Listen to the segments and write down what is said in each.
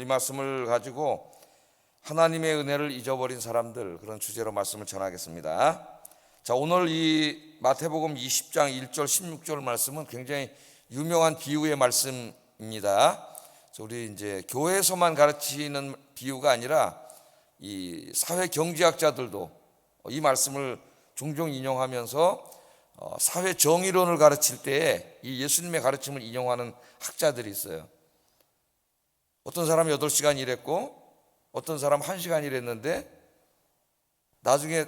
오늘 이 말씀을 가지고 하나님의 은혜를 잊어버린 사람들, 그런 주제로 말씀을 전하겠습니다. 자, 오늘 이 마태복음 20장 1절 16절 말씀은 굉장히 유명한 비유의 말씀입니다. 우리 이제 교회에서만 가르치는 비유가 아니라 이 사회 경제학자들도 이 말씀을 종종 인용하면서 사회 정의론을 가르칠 때에 이 예수님의 가르침을 인용하는 학자들이 있어요. 어떤 사람이 8시간 일했고 어떤 사람 1시간 일했는데 나중에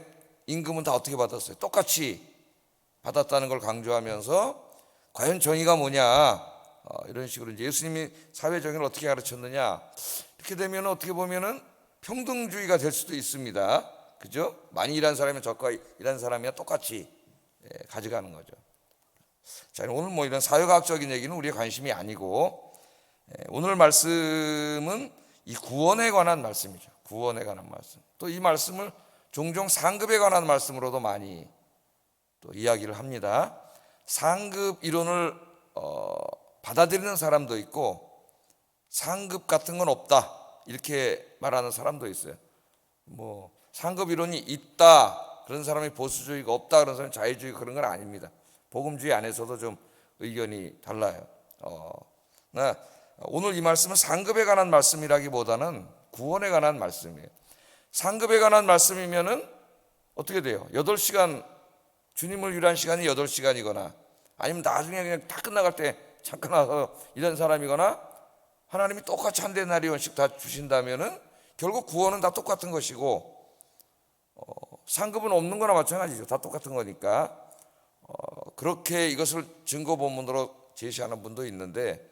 임금은 다 어떻게 받았어요? 똑같이 받았다는 걸 강조하면서 과연 정의가 뭐냐, 이런 식으로 이제 예수님이 사회 정의를 어떻게 가르쳤느냐, 이렇게 되면 어떻게 보면은 평등주의가 될 수도 있습니다. 그죠? 많이 일한 사람이 저가 일한 사람이야 똑같이 가져가는 거죠. 자, 오늘 뭐 이런 사회과학적인 얘기는 우리의 관심이 아니고, 오늘 말씀은 이 구원에 관한 말씀이죠. 구원에 관한 말씀. 또 이 말씀을 종종 상급에 관한 말씀으로도 많이 또 이야기를 합니다. 상급 이론을 받아들이는 사람도 있고 상급 같은 건 없다 이렇게 말하는 사람도 있어요. 뭐 상급 이론이 있다 그런 사람이 보수주의가 없다 그런 사람이 자유주의 그런 건 아닙니다. 복음주의 안에서도 좀 의견이 달라요. 오늘 이 말씀은 상급에 관한 말씀이라기보다는 구원에 관한 말씀이에요. 상급에 관한 말씀이면은 어떻게 돼요? 8시간 주님을 위한 시간이 8시간이거나 아니면 나중에 그냥 다 끝나갈 때 잠깐 와서 이런 사람이거나 하나님이 똑같이 한 데나리온씩 다 주신다면은 결국 구원은 다 똑같은 것이고, 상급은 없는 거나 마찬가지죠. 다 똑같은 거니까. 그렇게 이것을 증거 본문으로 제시하는 분도 있는데,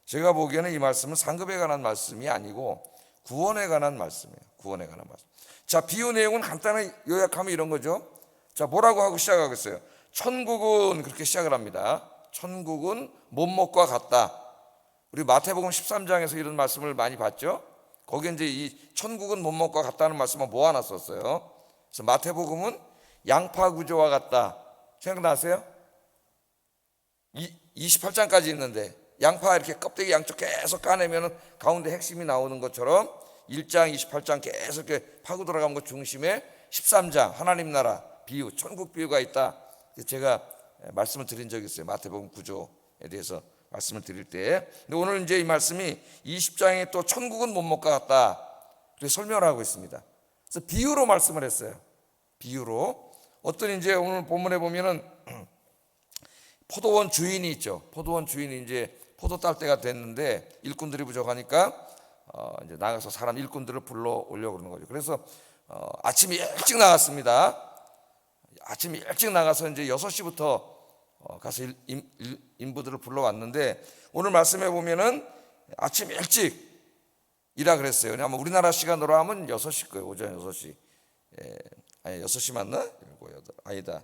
제가 보기에는 이 말씀은 상급에 관한 말씀이 아니고 구원에 관한 말씀이에요. 구원에 관한 말씀. 자, 비유 내용은 간단하게 요약하면 이런 거죠. 자, 뭐라고 하고 시작하겠어요? 천국은 그렇게 시작을 합니다. 천국은 못먹과 같다. 우리 마태복음 13장에서 이런 말씀을 많이 봤죠. 거기에 이제 이 천국은 못먹과 같다는 말씀을 모아놨었어요. 그래서 마태복음은 양파 구조와 같다. 생각나세요? 28장까지 있는데 양파 이렇게 껍데기 양쪽 계속 까내면 가운데 핵심이 나오는 것처럼 1장 28장 계속 이렇게 파고 들어간 것 중심에 13장 하나님 나라 비유, 천국 비유가 있다. 제가 말씀을 드린 적이 있어요. 마태복음 구조에 대해서 말씀을 드릴 때. 근데 오늘 이제 이 말씀이 20장에 또 천국은 못먹과 같다. 그렇게 설명을 하고 있습니다. 그래서 비유로 말씀을 했어요. 비유로. 어떤 이제 오늘 본문에 보면은 포도원 주인이 있죠. 포도원 주인이 이제 포도 딸 때가 됐는데 일꾼들이 부족하니까 이제 나가서 사람 일꾼들을 불러 오려고 그러는 거죠. 그래서 아침에 일찍 나갔습니다. 아침에 일찍 나가서 이제 6시부터 가서 인부들을 불러왔는데, 오늘 말씀해 보면은 아침 일찍 이라 그랬어요. 아마 우리나라 시간으로 하면 6시 거예요. 오전 6시. 아니 6시 맞나? 7, 8 아니다.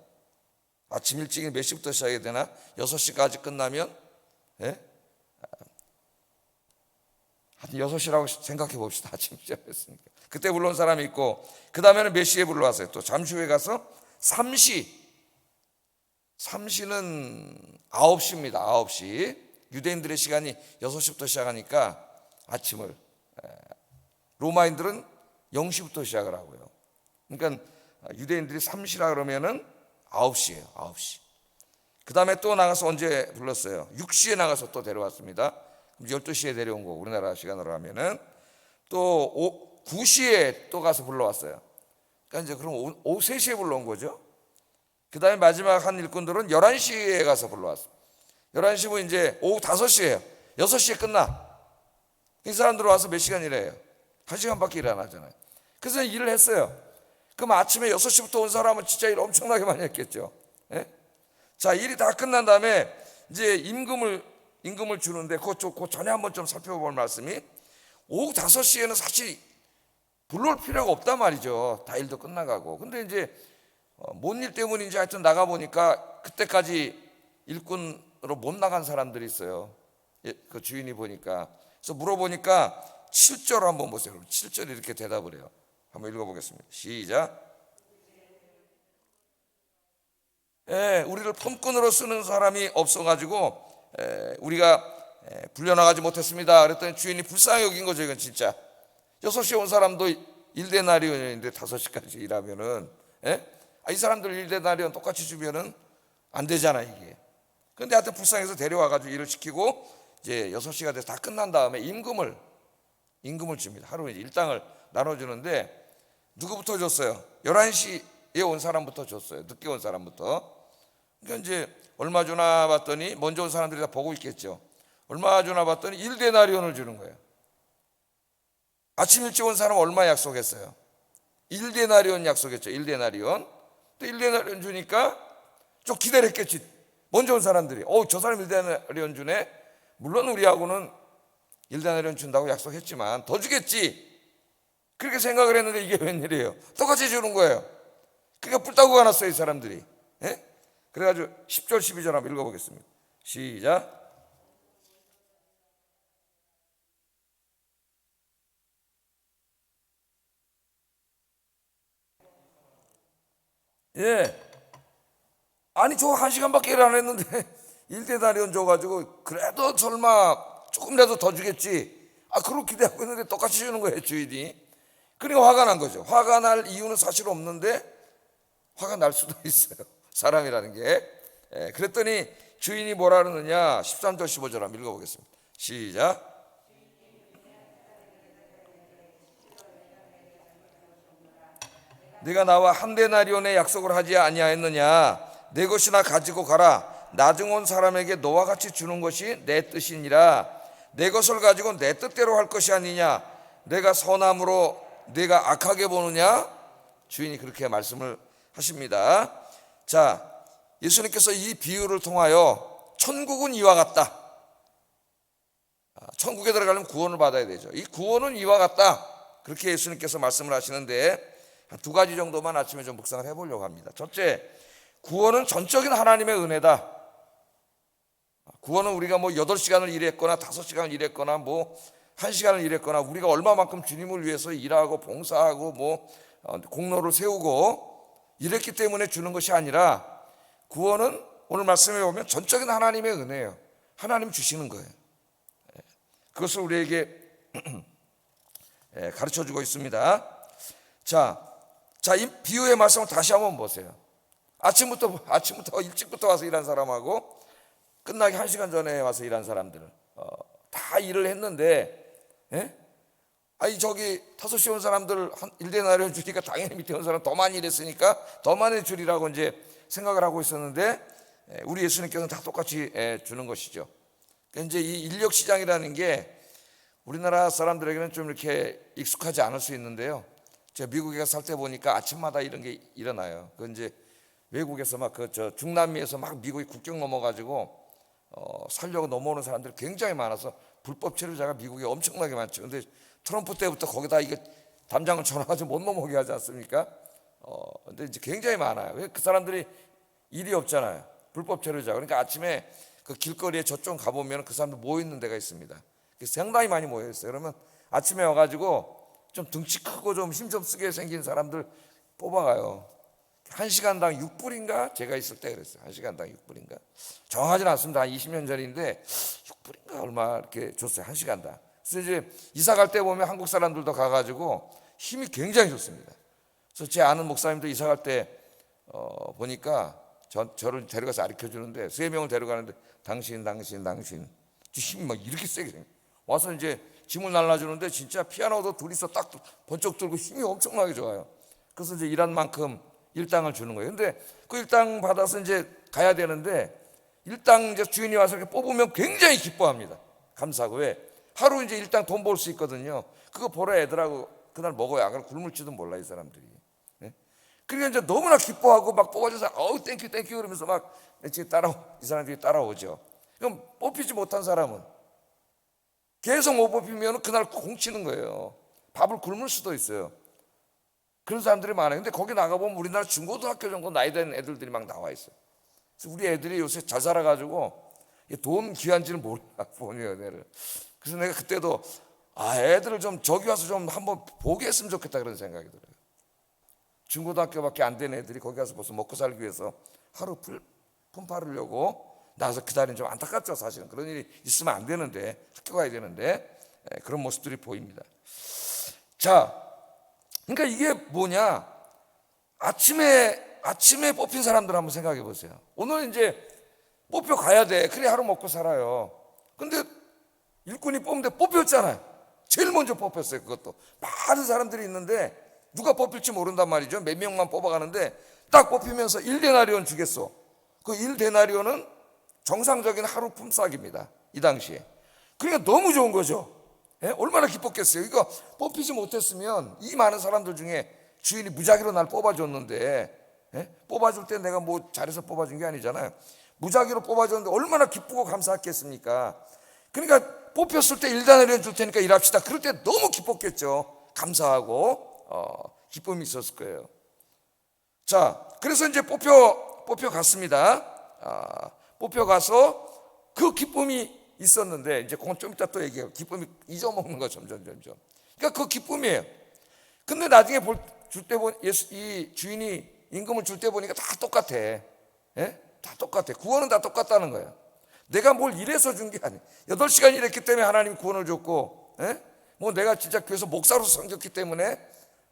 아침 일찍이 몇 시부터 시작해야 되나? 6시까지 끝나면 한 6시라고 생각해 봅시다. 아침 시작했으니까. 그때 불러온 사람이 있고, 그 다음에는 몇 시에 불러왔어요? 또 잠시 후에 가서 3시. 3시는 9시입니다. 9시. 유대인들의 시간이 6시부터 시작하니까 아침을, 로마인들은 0시부터 시작을 하고요. 그러니까 유대인들이 3시라 그러면은 9시예요. 9시. 그 다음에 또 나가서 언제 불렀어요? 6시에 나가서 또 데려왔습니다. 12시에 데려온 거고 우리나라 시간으로 하면은 또 9시에 또 가서 불러왔어요. 그러니까 이제 그럼 오후 3시에 불러온 거죠. 그 다음에 마지막 한 일꾼들은 11시에 가서 불러왔어요. 11시면 이제 오후 5시에요. 6시에 끝나. 이 사람들 와서 몇 시간 일해요? 1시간밖에 일 안 하잖아요. 그래서 일을 했어요. 그럼 아침에 6시부터 온 사람은 진짜 일 엄청나게 많이 했겠죠. 자, 일이 다 끝난 다음에 이제 임금을 주는데 그 전에 한번 좀 살펴볼 말씀이, 오후 5시에는 사실 불러올 필요가 없단 말이죠. 다 일도 끝나가고. 근데 이제 뭔 일 때문인지 하여튼 나가보니까 그때까지 일꾼으로 못 나간 사람들이 있어요. 그 주인이 보니까. 그래서 물어보니까 7절 한번 보세요. 7절 이렇게 대답을 해요. 한번 읽어보겠습니다. 시작. 우리를 펌꾼으로 쓰는 사람이 없어가지고 우리가 불려나가지 못했습니다. 그랬더니 주인이 불쌍히 여긴 거죠. 이건 진짜 6시에 온 사람도 1데나리온인데 5시까지 일하면은 이 사람들 1데나리온 똑같이 주면은 안 되잖아 이게. 근데 하여튼 불쌍해서 데려와가지고 일을 시키고 이제 6시가 돼서 다 끝난 다음에 임금을 줍니다. 하루에 일당을 나눠주는데 누구부터 줬어요? 11시에 온 사람부터 줬어요. 늦게 온 사람부터. 그러니까 이제 얼마 주나 봤더니 먼저 온 사람들이 다 보고 있겠죠. 얼마 주나 봤더니 1데나리온을 주는 거예요. 아침 일찍 온 사람 얼마 약속했어요? 1데나리온 약속했죠. 1데나리온. 또 1데나리온 주니까 좀 기다렸겠지. 먼저 온 사람들이 저 사람 1데나리온 주네. 물론 우리하고는 1데나리온 준다고 약속했지만 더 주겠지. 그렇게 생각을 했는데 이게 웬일이에요? 똑같이 주는 거예요. 그러니까 뿔따고 가놨어요 이 사람들이. 그래가지고 10절 12절 한번 읽어보겠습니다. 시작. 아니 저 1시간밖에 일 안 했는데 1데나리온 줘가지고 그래도 설마 조금이라도 더 주겠지. 그렇게 기대하고 있는데 똑같이 주는 거예요 주인이. 그러니까 화가 난 거죠. 화가 날 이유는 사실 없는데 화가 날 수도 있어요. 사람이라는 게. 그랬더니 주인이 뭐라 그러느냐. 13절 15절 한번 읽어보겠습니다. 시작. 네가 나와 1데나리온의 약속을 하지 아니하였느냐. 내 것이나 가지고 가라. 나중 온 사람에게 너와 같이 주는 것이 내 뜻이니라. 내 것을 가지고 내 뜻대로 할 것이 아니냐. 내가 선함으로 네가 악하게 보느냐. 주인이 그렇게 말씀을 하십니다. 자, 예수님께서 이 비유를 통하여 천국은 이와 같다. 천국에 들어가려면 구원을 받아야 되죠. 이 구원은 이와 같다. 그렇게 예수님께서 말씀을 하시는데 한 2가지 정도만 아침에 좀 묵상을 해보려고 합니다. 첫째, 구원은 전적인 하나님의 은혜다. 구원은 우리가 8시간을 일했거나 5시간을 일했거나 1시간을 일했거나 우리가 얼마만큼 주님을 위해서 일하고 봉사하고 공로를 세우고 이랬기 때문에 주는 것이 아니라 구원은 오늘 말씀에 보면 전적인 하나님의 은혜예요. 하나님 주시는 거예요. 그것을 우리에게 가르쳐주고 있습니다. 자, 이 비유의 말씀을 다시 한번 보세요. 아침부터 일찍부터 와서 일한 사람하고 끝나기 1시간 전에 와서 일한 사람들 다 일을 했는데 저기 5시에 온 사람들 1데나리온 주니까 당연히 밑에 온 사람 더 많이 일했으니까 더 많이 주리라고 이제 생각을 하고 있었는데 우리 예수님께서는 다 똑같이 주는 것이죠. 그러니까 이제 이 인력 시장이라는 게 우리나라 사람들에게는 좀 이렇게 익숙하지 않을 수 있는데요. 제가 미국에 살 때 보니까 아침마다 이런 게 일어나요. 그 이제 외국에서 중남미에서 미국이 국경 넘어가지고 살려고 넘어오는 사람들이 굉장히 많아서 불법 체류자가 미국에 엄청나게 많죠. 근데 트럼프 때부터 거기다 이게 담장을 쳐놔가지고 못 넘어오게 하지 않습니까? 근데 이제 굉장히 많아요. 왜 그 사람들이 일이 없잖아요. 불법 체류자. 그러니까 아침에 그 길거리에 저쪽 가보면 그 사람들 모여 있는 데가 있습니다. 상당히 많이 모여 있어요. 그러면 아침에 와가지고 좀 등치 크고 좀 힘 좀 쓰게 생긴 사람들 뽑아가요. 1시간당 6불인가? 제가 있을 때 그랬어요. 1시간당 6불인가? 정확하지는 않습니다. 한 20년 전인데 6불인가 얼마 이렇게 줬어요. 1시간당. 그래서 이제 이사 갈 때 보면 한국 사람들도 가가지고 힘이 굉장히 좋습니다. 그래서 제 아는 목사님도 이사 갈 때 보니까 저를 데려가서 가르쳐 주는데 3명을 데려가는데 당신 힘이 막 이렇게 세게 생겨. 와서 이제 짐을 날라주는데 진짜 피아노도 둘이서 딱 번쩍 들고 힘이 엄청나게 좋아요. 그래서 이제 일한 만큼 일당을 주는 거예요. 근데 그 일당 받아서 이제 가야 되는데 일당 이제 주인이 와서 이렇게 뽑으면 굉장히 기뻐합니다. 감사하고. 왜? 하루 이제 일당 돈 벌 수 있거든요. 그거 벌어 애들하고 그날 먹어야 안 그러면 굶을지도 몰라 이 사람들이. 그러니까 이제 너무나 기뻐하고 막 뽑아줘서 땡큐 그러면서 막 이 사람들이 따라오죠. 그럼 뽑히지 못한 사람은 계속 못 뽑히면 그날 공치는 거예요. 밥을 굶을 수도 있어요. 그런 사람들이 많아요. 근데 거기 나가보면 우리나라 중고등학교 정도 나이 된 애들이 막 나와 있어요. 그래서 우리 애들이 요새 잘 살아가지고 돈 귀한지는 몰라 보니 은혜를. 그래서 내가 그때도 애들을 좀 저기 와서 좀 한번 보게 했으면 좋겠다 그런 생각이 들어요. 중고등학교밖에 안 된 애들이 거기 가서 벌써 먹고 살기 위해서 하루 품팔으려고 나와서 그 자리는 좀 안타깝죠. 사실은 그런 일이 있으면 안 되는데, 학교 가야 되는데 그런 모습들이 보입니다. 자, 그러니까 이게 뭐냐? 아침에 뽑힌 사람들 한번 생각해 보세요. 오늘 이제 뽑혀 가야 돼. 그래 하루 먹고 살아요. 근데 일꾼이 뽑는데 뽑혔잖아요. 제일 먼저 뽑혔어요. 그것도 많은 사람들이 있는데 누가 뽑힐지 모른단 말이죠. 몇 명만 뽑아가는데 딱 뽑히면서 1데나리온 주겠어. 그 1데나리온은 정상적인 하루 품삯입니다. 이 당시에. 그러니까 너무 좋은 거죠. 예? 얼마나 기뻤겠어요. 이거 뽑히지 못했으면 이 많은 사람들 중에 주인이 무작위로 날 뽑아줬는데, 예? 뽑아줄 때 내가 뭐 잘해서 뽑아준 게 아니잖아요. 무작위로 뽑아줬는데 얼마나 기쁘고 감사했겠습니까? 그러니까 뽑혔을 때 1데나리온 줄 테니까 일합시다. 그럴 때 너무 기뻤겠죠. 감사하고 기쁨이 있었을 거예요. 자, 그래서 이제 뽑혀 갔습니다. 뽑혀 가서 그 기쁨이 있었는데, 이제 그건 좀 이따 또 얘기해요. 기쁨이 잊어먹는 거 점점. 그러니까 그 기쁨이에요. 근데 나중에 줄 때 이 주인이 임금을 줄 때 보니까 다 똑같아. 예? 다 똑같아. 구원은 다 똑같다는 거예요. 내가 뭘 일해서 준 게 아니에요. 8시간 일했기 때문에 하나님이 구원을 줬고, 예? 뭐 내가 진짜 교회에서 목사로서 섬겼기 때문에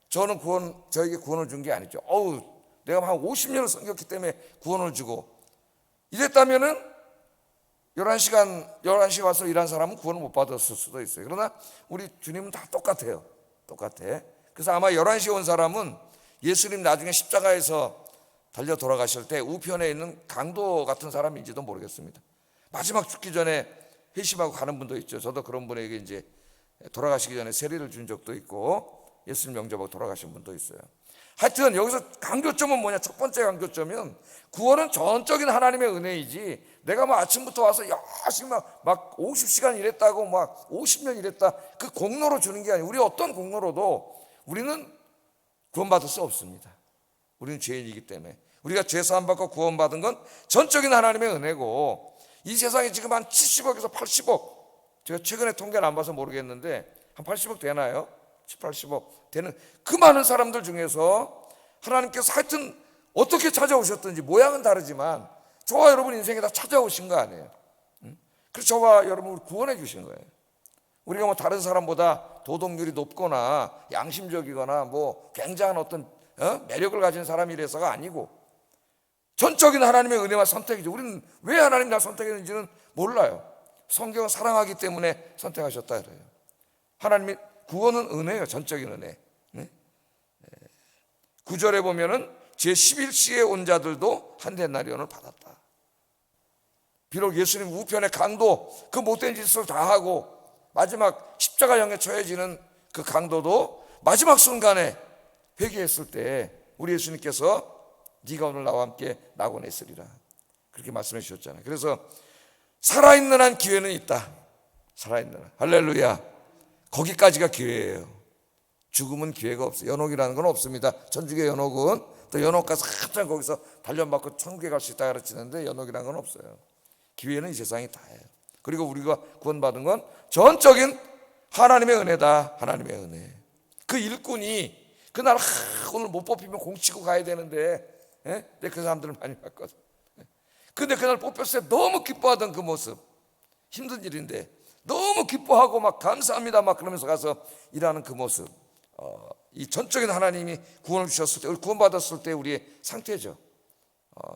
저에게 구원을 준 게 아니죠. 내가 한 50년을 섬겼기 때문에 구원을 주고, 이랬다면은 11시에 와서 일한 사람은 구원을 못 받았을 수도 있어요. 그러나 우리 주님은 다 똑같아요. 똑같아. 그래서 아마 11시에 온 사람은 예수님 나중에 십자가에서 달려 돌아가실 때 우편에 있는 강도 같은 사람인지도 모르겠습니다. 마지막 죽기 전에 회심하고 가는 분도 있죠. 저도 그런 분에게 이제 돌아가시기 전에 세례를 준 적도 있고 예수님 영접하고 돌아가신 분도 있어요. 하여튼 여기서 강조점은 뭐냐? 첫 번째 강조점은 구원은 전적인 하나님의 은혜이지, 내가 뭐 아침부터 와서 열심히 막 50시간 일했다고 막 50년 일했다, 그 공로로 주는 게 아니에요. 우리 어떤 공로로도 우리는 구원받을 수 없습니다. 우리는 죄인이기 때문에. 우리가 죄 사함 받고 구원받은 건 전적인 하나님의 은혜고, 이 세상에 지금 한 70억에서 80억, 제가 최근에 통계를 안 봐서 모르겠는데 한 80억 되나요? 80억 되는 그 많은 사람들 중에서 하나님께서 하여튼 어떻게 찾아오셨든지 모양은 다르지만 저와 여러분 인생에 다 찾아오신 거 아니에요. 그래서 저와 여러분을 구원해 주신 거예요. 우리가 뭐 다른 사람보다 도덕률이 높거나 양심적이거나 뭐 굉장한 어떤 매력을 가진 사람이라서가 아니고 전적인 하나님의 은혜와 선택이죠. 우리는 왜 하나님 날 선택했는지는 몰라요. 성경을 사랑하기 때문에 선택하셨다 그래요. 하나님의 구원은 은혜예요. 전적인 은혜. 9절에 보면은 제11시에 온 자들도 한 데나리온을 받았다. 비록 예수님 우편의 강도 그 못된 짓을 다 하고 마지막 십자가형에 처해지는 그 강도도 마지막 순간에 회개했을 때 우리 예수님께서 네가 오늘 나와 함께 낙원에 있으리라 그렇게 말씀해 주셨잖아요. 그래서 살아있는 한 기회는 있다. 살아있는 한. 할렐루야. 거기까지가 기회예요. 죽음은 기회가 없어요. 연옥이라는 건 없습니다. 천주교 연옥은 또 연옥 가서 한참 거기서 단련받고 천국에 갈 수 있다 가르치는데 연옥이라는 건 없어요. 기회는 이 세상이 다예요. 그리고 우리가 구원받은 건 전적인 하나님의 은혜다. 하나님의 은혜. 그 일꾼이 그날 오늘 못 뽑히면 공치고 가야 되는데 근데 그 사람들을 많이 봤거든. 근데 그날 뽑혔을 때 너무 기뻐하던 그 모습, 힘든 일인데 너무 기뻐하고 막 감사합니다 막 그러면서 가서 일하는 그 모습, 이 전적인 하나님이 구원을 주셨을 때, 구원받았을 때 우리의 상태죠.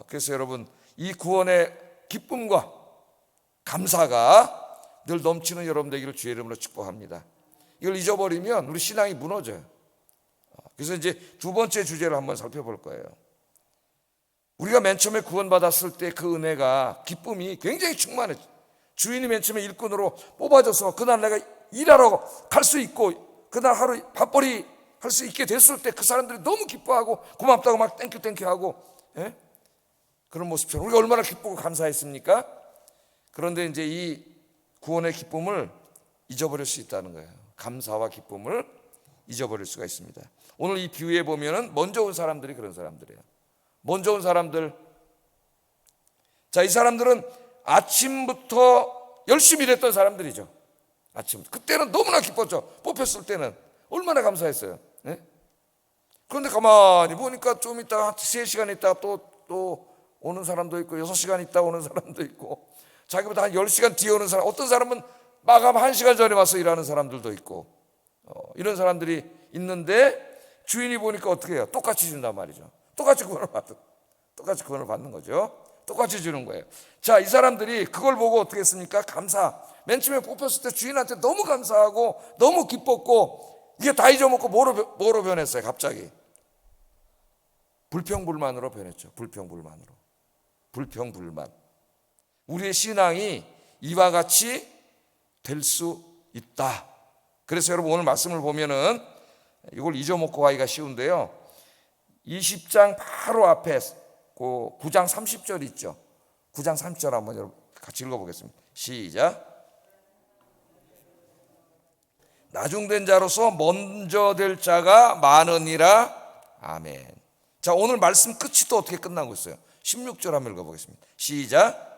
그래서 여러분 이 구원의 기쁨과 감사가 늘 넘치는 여러분 되기를 주의 이름으로 축복합니다. 이걸 잊어버리면 우리 신앙이 무너져요. 그래서 이제 두 번째 주제를 한번 살펴볼 거예요. 우리가 맨 처음에 구원받았을 때 그 은혜가, 기쁨이 굉장히 충만해. 주인이 맨 처음에 일꾼으로 뽑아줘서 그날 내가 일하러 갈 수 있고 그날 하루 밥벌이 할 수 있게 됐을 때 그 사람들이 너무 기뻐하고 고맙다고 막 땡큐 하고 그런 모습처럼 우리가 얼마나 기쁘고 감사했습니까? 그런데 이제 이 구원의 기쁨을 잊어버릴 수 있다는 거예요. 감사와 기쁨을 잊어버릴 수가 있습니다. 오늘 이 비유에 보면은 먼저 온 사람들이 그런 사람들이에요. 먼저 온 사람들. 자, 이 사람들은 아침부터 열심히 일했던 사람들이죠. 아침. 그때는 너무나 기뻤죠. 뽑혔을 때는 얼마나 감사했어요. 그런데 가만히 보니까 좀 있다가 3시간 있다가 또 오는 사람도 있고 6시간 있다 오는 사람도 있고 자기보다 한 10시간 뒤에 오는 사람, 어떤 사람은 마감 1시간 전에 와서 일하는 사람들도 있고 이런 사람들이 있는데 주인이 보니까 어떻게 해요? 똑같이 준단 말이죠. 똑같이 구원을 받는 거죠. 똑같이 주는 거예요. 자, 이 사람들이 그걸 보고 어떻게 했습니까? 감사. 맨 처음에 뽑혔을 때 주인한테 너무 감사하고 너무 기뻤고 이게 다 잊어먹고 뭐로 변했어요? 갑자기 불평불만으로 변했죠. 불평불만. 우리의 신앙이 이와 같이 될 수 있다. 그래서 여러분 오늘 말씀을 보면은 이걸 잊어먹고 가기가 쉬운데요. 20장 바로 앞에 9장 30절 있죠. 9장 30절 한번 여러분 같이 읽어보겠습니다. 시작. 나중된 자로서 먼저 될 자가 많으니라. 아멘. 자, 오늘 말씀 끝이 또 어떻게 끝나고 있어요? 16절 한번 읽어보겠습니다. 시작.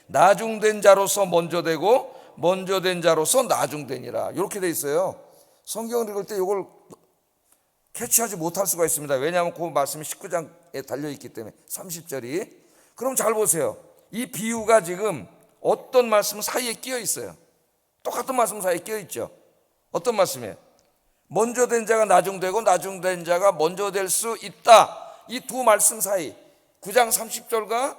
나중된 자로서 먼저 되고 먼저 된 자로서 나중되니라. 이렇게 돼 있어요. 성경을 읽을 때 이걸 캐치하지 못할 수가 있습니다. 왜냐하면 그 말씀이 19장에 달려있기 때문에 30절이. 그럼 잘 보세요. 이 비유가 지금 어떤 말씀 사이에 끼어 있어요. 똑같은 말씀 사이에 끼어 있죠. 어떤 말씀이에요? 먼저 된 자가 나중되고 나중된 자가 먼저 될 수 있다. 이 두 말씀 사이 9장 30절과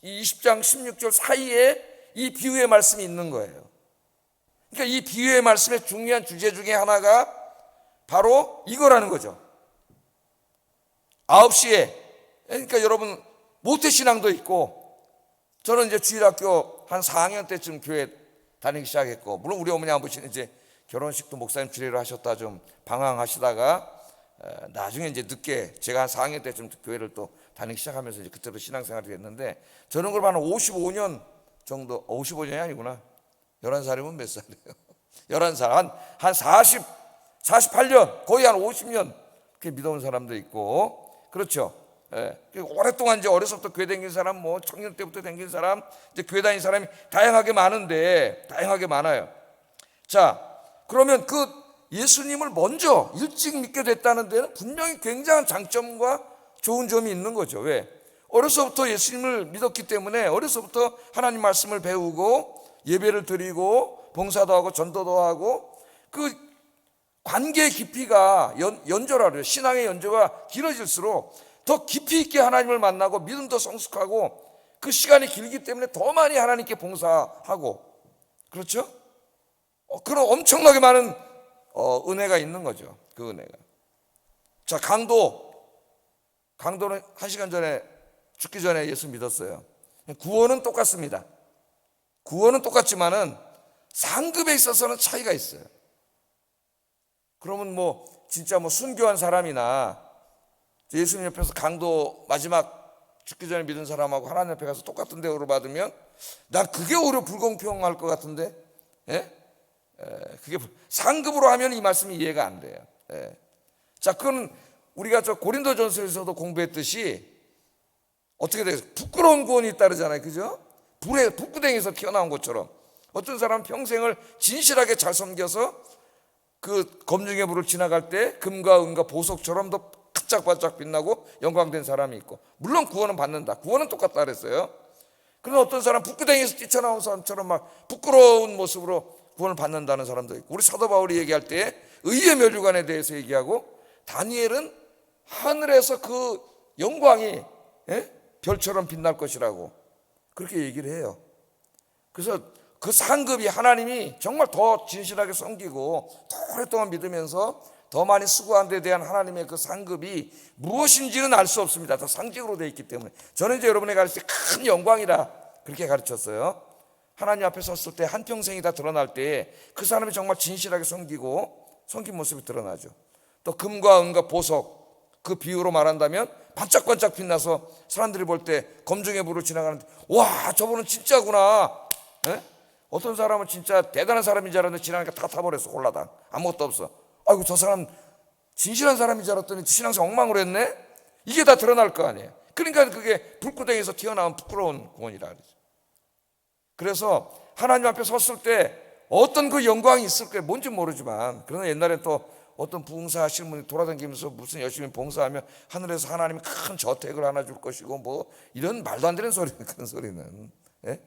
20장 16절 사이에 이 비유의 말씀이 있는 거예요. 그러니까 이 비유의 말씀의 중요한 주제 중에 하나가 바로 이거라는 거죠. 9시에, 그러니까 여러분 모태신앙도 있고, 저는 이제 주일학교 한 4학년 때쯤 교회 다니기 시작했고, 물론 우리 어머니 아버지는 이제 결혼식도 목사님 주례를 하셨다 좀 방황하시다가 나중에 이제 늦게 제가 한 4학년 때쯤 교회를 또 다니기 시작하면서 이제 그때도 신앙생활이 됐는데, 저는 그럼 한 55년 정도, 55년이 아니구나. 11살이면 몇 살이에요? 11살, 한 48년, 거의 한 50년 그렇게 믿어온 사람도 있고, 그렇죠. 예. 오랫동안 이제 어려서부터 교회 다닌 사람, 뭐 청년 때부터 다닌 사람, 이제 교회 다닌 사람이 다양하게 많아요. 자, 그러면 그 예수님을 먼저 일찍 믿게 됐다는 데는 분명히 굉장한 장점과 좋은 점이 있는 거죠. 왜? 어려서부터 예수님을 믿었기 때문에 어려서부터 하나님 말씀을 배우고 예배를 드리고 봉사도 하고 전도도 하고 그 관계의 깊이가 연조라고요. 신앙의 연조가 길어질수록 더 깊이 있게 하나님을 만나고 믿음도 성숙하고 그 시간이 길기 때문에 더 많이 하나님께 봉사하고, 그렇죠? 그런 엄청나게 많은 은혜가 있는 거죠. 그 은혜가. 자, 강도는 1시간 전에 죽기 전에 예수 믿었어요. 구원은 똑같습니다. 구원은 똑같지만은 상급에 있어서는 차이가 있어요. 그러면 뭐 진짜 뭐 순교한 사람이나 예수님 옆에서 강도 마지막 죽기 전에 믿은 사람하고 하나님 앞에 가서 똑같은 대우를 받으면 난 그게 오히려 불공평할 것 같은데, 예? 그게 상급으로 하면 이 말씀이 이해가 안 돼요. 예. 자, 그건 우리가 저 고린도전서에서도 공부했듯이 어떻게 돼요? 부끄러운 구원이 따르잖아요, 그죠? 북구덩이에서 튀어나온 것처럼 어떤 사람은 평생을 진실하게 잘 섬겨서 그 검증의 불을 지나갈 때 금과 은과 보석처럼 더 반짝반짝 빛나고 영광된 사람이 있고, 물론 구원은 받는다. 구원은 똑같다 그랬어요. 그런데 어떤 사람 북구덩이에서 뛰쳐나온 사람처럼 막 부끄러운 모습으로 구원을 받는다는 사람도 있고, 우리 사도 바울이 얘기할 때 의의 멸류관에 대해서 얘기하고, 다니엘은 하늘에서 그 영광이 별처럼 빛날 것이라고 그렇게 얘기를 해요. 그래서 그 상급이 하나님이 정말 더 진실하게 섬기고 더 오랫동안 믿으면서 더 많이 수고한 데 대한 하나님의 그 상급이 무엇인지는 알 수 없습니다. 더 상징으로 되어 있기 때문에. 저는 이제 여러분에게 가르칠 때 큰 영광이라 그렇게 가르쳤어요. 하나님 앞에 섰을 때 한평생이 다 드러날 때 그 사람이 정말 진실하게 섬긴 모습이 드러나죠. 또 금과 은과 보석, 그 비유로 말한다면 반짝반짝 빛나서 사람들이 볼 때 검증의 불을 지나가는데, 와, 저분은 진짜구나. 에? 어떤 사람은 진짜 대단한 사람인 줄 알았는데 지나가니까 다 타버렸어. 홀라당 아무것도 없어. 아이고, 저 사람 진실한 사람인 줄 알았더니 신앙생 엉망으로 했네. 이게 다 드러날 거 아니에요. 그러니까 그게 불구덩이에서 튀어나온 부끄러운 구원이라 그러죠. 그래서 하나님 앞에 섰을 때 어떤 그 영광이 있을 거예요. 뭔지 모르지만, 그러나 옛날에 또 어떤 부흥사하시는 분이 돌아다니면서 무슨 열심히 봉사하면 하늘에서 하나님이 큰 저택을 하나 줄 것이고 뭐 이런 말도 안 되는 소리는, 그런 소리는. 예?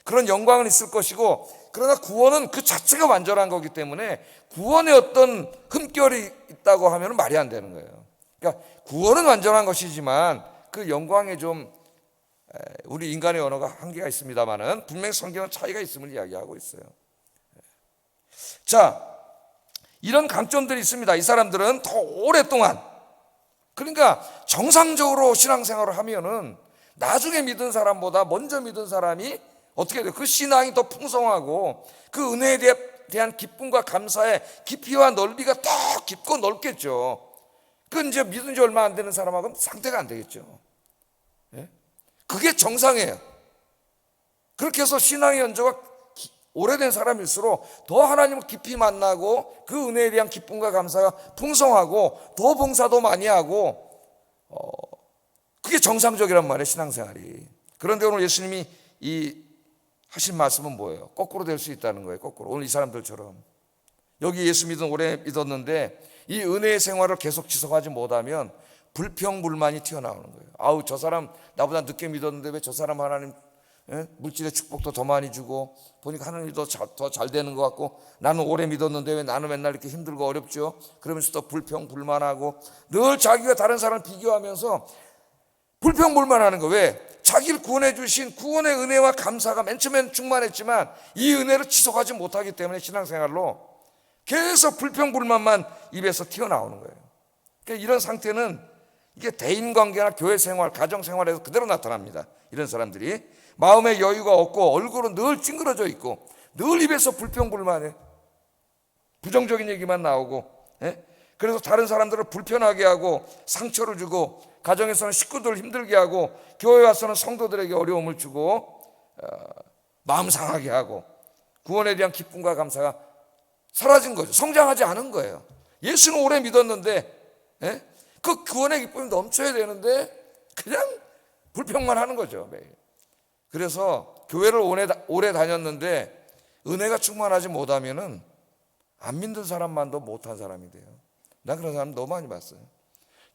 그런 영광은 있을 것이고, 그러나 구원은 그 자체가 완전한 거기 때문에 구원에 어떤 흠결이 있다고 하면 말이 안 되는 거예요. 그러니까 구원은 완전한 것이지만 그 영광에 좀 우리 인간의 언어가 한계가 있습니다만은 분명히 성경은 차이가 있음을 이야기하고 있어요. 자, 이런 강점들이 있습니다. 이 사람들은 더 오랫동안, 그러니까 정상적으로 신앙생활을 하면은 나중에 믿은 사람보다 먼저 믿은 사람이 어떻게 돼요? 그 신앙이 더 풍성하고 그 은혜에 대한 기쁨과 감사의 깊이와 넓이가 더 깊고 넓겠죠. 그 이제 믿은 지 얼마 안 되는 사람하고는 상대가 안 되겠죠. 예? 그게 정상이에요. 그렇게 해서 신앙의 연조가 오래된 사람일수록 더 하나님을 깊이 만나고 그 은혜에 대한 기쁨과 감사가 풍성하고 더 봉사도 많이 하고, 그게 정상적이란 말이에요, 신앙생활이. 그런데 오늘 예수님이 이 하신 말씀은 뭐예요? 거꾸로 될 수 있다는 거예요. 거꾸로. 오늘 이 사람들처럼 여기 예수 믿은 오래 믿었는데 이 은혜의 생활을 계속 지속하지 못하면 불평불만이 튀어나오는 거예요. 아우, 저 사람 나보다 늦게 믿었는데 왜 저 사람 하나님 물질의 축복도 더 많이 주고 보니까 하나님이 더 잘 되는 것 같고, 나는 오래 믿었는데 왜 나는 맨날 이렇게 힘들고 어렵죠? 그러면서 또 불평불만하고 늘 자기가 다른 사람을 비교하면서 불평불만하는 거. 왜? 자기를 구원해 주신 구원의 은혜와 감사가 맨 처음엔 충만했지만 이 은혜를 지속하지 못하기 때문에 신앙생활로 계속 불평불만만 입에서 튀어나오는 거예요. 그러니까 이런 상태는 이게 대인관계나 교회생활, 가정생활에서 그대로 나타납니다. 이런 사람들이 마음의 여유가 없고 얼굴은 늘 찡그러져 있고 늘 입에서 불평불만해, 부정적인 얘기만 나오고, 그래서 다른 사람들을 불편하게 하고 상처를 주고, 가정에서는 식구들을 힘들게 하고, 교회 와서는 성도들에게 어려움을 주고, 마음 상하게 하고, 구원에 대한 기쁨과 감사가 사라진 거죠. 성장하지 않은 거예요. 예수는 오래 믿었는데 그 구원의 기쁨이 넘쳐야 되는데 그냥 불평만 하는 거죠, 매일. 그래서 교회를 오래 다녔는데 은혜가 충만하지 못하면은 안 믿는 사람만도 못한 사람이 돼요. 난 그런 사람 너무 많이 봤어요.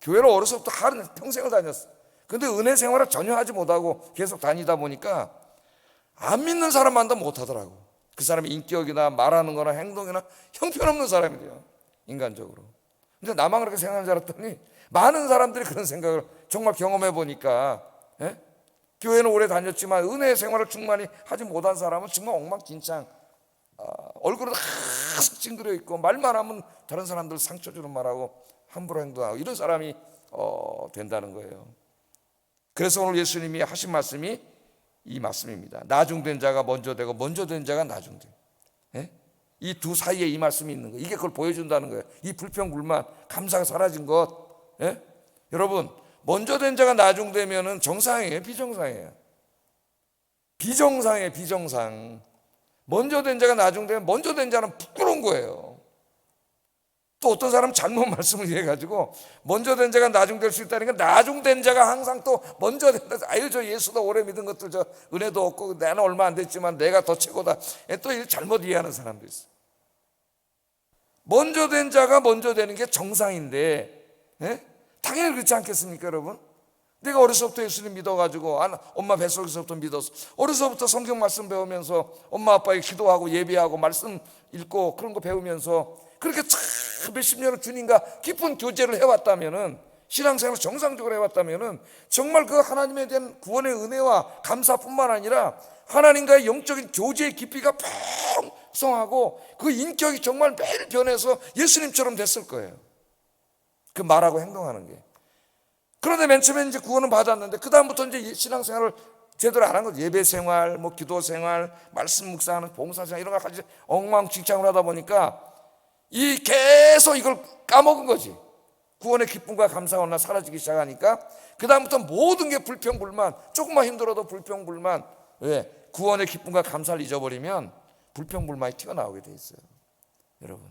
교회를 어려서부터 평생을 다녔어. 근데 은혜 생활을 전혀 하지 못하고 계속 다니다 보니까 안 믿는 사람만도 못하더라고. 그 사람의 인격이나 말하는 거나 행동이나 형편없는 사람이 돼요, 인간적으로. 근데 나만 그렇게 생각하는 줄 알았더니 많은 사람들이 그런 생각을 정말 경험해 보니까, 교회는 오래 다녔지만 은혜 생활을 충만히 하지 못한 사람은 정말 엉망진창, 얼굴은 항상 찡그려 있고 말만 하면 다른 사람들 상처 주는 말하고 함부로 행동하고 이런 사람이 된다는 거예요. 그래서 오늘 예수님이 하신 말씀이 이 말씀입니다. 나중된 자가 먼저 되고 먼저 된 자가 나중돼. 이 두 사이에 이 말씀이 있는 거예요. 이게 그걸 보여준다는 거예요. 이 불평불만, 감사가 사라진 것. 여러분, 먼저 된 자가 나중되면은 정상이에요, 비정상이에요? 비정상이에요, 비정상. 먼저 된 자가 나중되면 먼저 된 자는 부끄러운 거예요. 또 어떤 사람은 잘못 말씀을 해가지고 먼저 된 자가 나중될 수 있다니까, 나중된 자가 항상 또 먼저 된다. 아유, 저 예수도 오래 믿은 것들 저 은혜도 없고 나는 얼마 안 됐지만 내가 더 최고다. 또 이걸 잘못 이해하는 사람도 있어요. 먼저 된 자가 먼저 되는 게 정상인데, 당연히 그렇지 않겠습니까, 여러분? 내가 어려서부터 예수님 믿어가지고 엄마 뱃속에서부터 믿었어. 어려서부터 성경 말씀 배우면서 엄마 아빠에게 기도하고 예배하고 말씀 읽고 그런 거 배우면서 그렇게 참 몇십 년을 주님과 깊은 교제를 해왔다면은, 신앙생활을 정상적으로 해왔다면은 정말 그 하나님에 대한 구원의 은혜와 감사뿐만 아니라 하나님과의 영적인 교제의 깊이가 풍성하고 그 인격이 정말 매일 변해서 예수님처럼 됐을 거예요. 그 말하고 행동하는 게. 그런데 맨 처음에 이제 구원은 받았는데 그 다음부터 이제 신앙생활을 제대로 안 한 거죠. 예배생활, 뭐 기도생활, 말씀 묵상하는 봉사생활 이런 거 가지고 엉망진창을 하다 보니까 이 계속 이걸 까먹은 거지. 구원의 기쁨과 감사가 사라지기 시작하니까 그 다음부터 모든 게 불평불만, 조금만 힘들어도 불평불만. 왜? 구원의 기쁨과 감사를 잊어버리면 불평불만이 튀어나오게 돼 있어요. 여러분,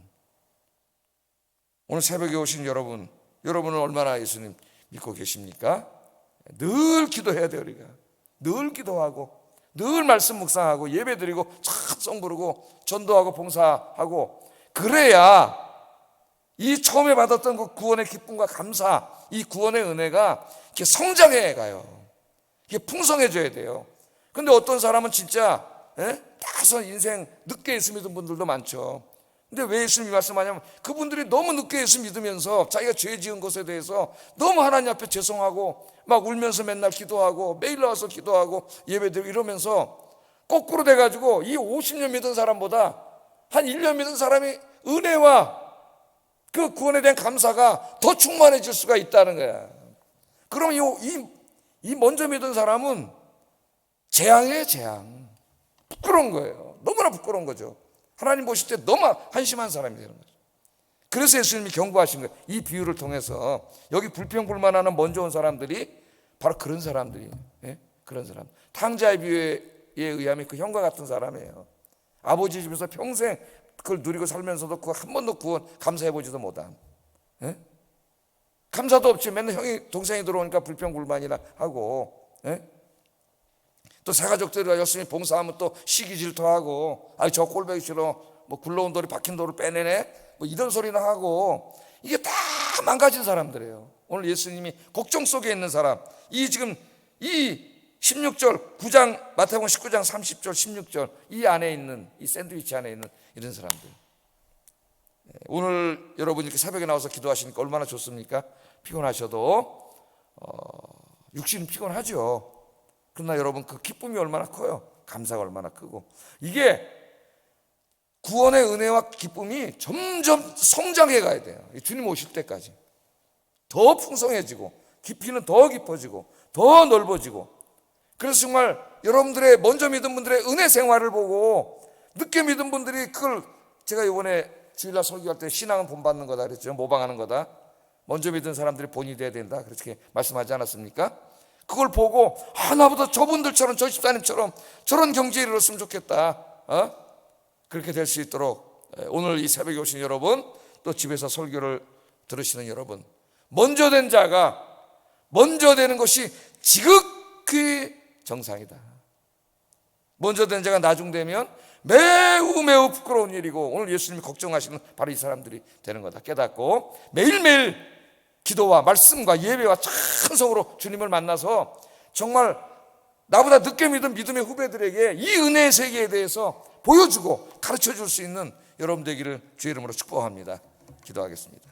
오늘 새벽에 오신 여러분은 얼마나 예수님 믿고 계십니까? 늘 기도해야 돼요. 우리가 늘 기도하고 늘 말씀 묵상하고 예배드리고 찬송 부르고 전도하고 봉사하고, 그래야 이 처음에 받았던 그 구원의 기쁨과 감사, 이 구원의 은혜가 이렇게 성장해 가요. 이게 풍성해져야 돼요. 근데 어떤 사람은 진짜 다소 인생 늦게 예수 믿은 분들도 많죠. 근데 왜 예수님이 말씀하냐면 그분들이 너무 늦게 예수 믿으면서 자기가 죄 지은 것에 대해서 너무 하나님 앞에 죄송하고 막 울면서 맨날 기도하고 매일 나와서 기도하고 예배드리고 이러면서 거꾸로 돼가지고 이 50년 믿은 사람보다 한 1년 믿은 사람이 은혜와 그 구원에 대한 감사가 더 충만해질 수가 있다는 거야. 그럼 이 먼저 믿은 사람은 재앙이에요, 재앙. 부끄러운 거예요. 너무나 부끄러운 거죠. 하나님 보실 때 너무 한심한 사람이 되는 거죠. 그래서 예수님이 경고하신 거예요. 이 비유를 통해서 여기 불평불만하는 먼저 온 사람들이 바로 그런 사람들이에요. 그런 사람. 탕자의 비유에 의하면 그 형과 같은 사람이에요. 아버지 집에서 평생 그걸 누리고 살면서도 그거 한 번도 구원 감사해보지도 못한. 감사도 없지. 맨날 형이 동생이 들어오니까 불평불만이나 하고. 또 새가족들이 열심히 봉사하면 또 시기 질투하고, 저 꼴보기 싫어, 뭐 굴러온 돌이 박힌 돌을 빼내네, 뭐 이런 소리나 하고. 이게 다 망가진 사람들이에요. 오늘 예수님이 걱정 속에 있는 사람, 이 지금 이 16절 9장 마태복음 19장 30절 16절 이 안에 있는 이 샌드위치 안에 있는 이런 사람들. 오늘 여러분이 이렇게 새벽에 나와서 기도하시니까 얼마나 좋습니까? 피곤하셔도 육신은 피곤하죠. 그러나 여러분 그 기쁨이 얼마나 커요. 감사가 얼마나 크고. 이게 구원의 은혜와 기쁨이 점점 성장해 가야 돼요. 주님 오실 때까지 더 풍성해지고 깊이는 더 깊어지고 더 넓어지고. 그래서 정말 여러분들의 먼저 믿은 분들의 은혜 생활을 보고 늦게 믿은 분들이 그걸, 제가 이번에 주일날 설교할 때 신앙은 본받는 거다 그랬죠. 모방하는 거다. 먼저 믿은 사람들이 본이 돼야 된다 그렇게 말씀하지 않았습니까? 그걸 보고 나보다 저분들처럼, 저 집사님처럼 저런 경지에 이르렀으면 좋겠다. 그렇게 될 수 있도록 오늘 이 새벽에 오신 여러분, 또 집에서 설교를 들으시는 여러분, 먼저 된 자가 먼저 되는 것이 지극히 정상이다. 먼저 된 자가 나중되면 매우 매우 부끄러운 일이고, 오늘 예수님이 걱정하시는 바로 이 사람들이 되는 거다 깨닫고 매일매일 기도와 말씀과 예배와 찬송으로 주님을 만나서 정말 나보다 늦게 믿은 믿음의 후배들에게 이 은혜의 세계에 대해서 보여주고 가르쳐 줄 수 있는 여러분 되기를 주의 이름으로 축복합니다. 기도하겠습니다.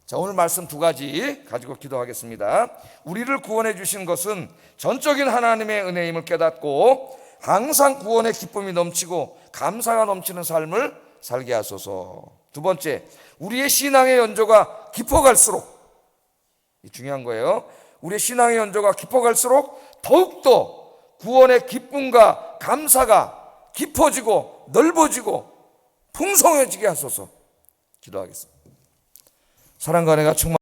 자, 오늘 말씀 두 가지 가지고 기도하겠습니다. 우리를 구원해 주신 것은 전적인 하나님의 은혜임을 깨닫고 항상 구원의 기쁨이 넘치고 감사가 넘치는 삶을 살게 하소서. 두 번째, 우리의 신앙의 연조가 깊어갈수록, 이 중요한 거예요. 우리의 신앙의 연조가 깊어갈수록 더욱더 구원의 기쁨과 감사가 깊어지고 넓어지고 풍성해지게 하소서. 기도하겠습니다. 사랑과 은혜가 충만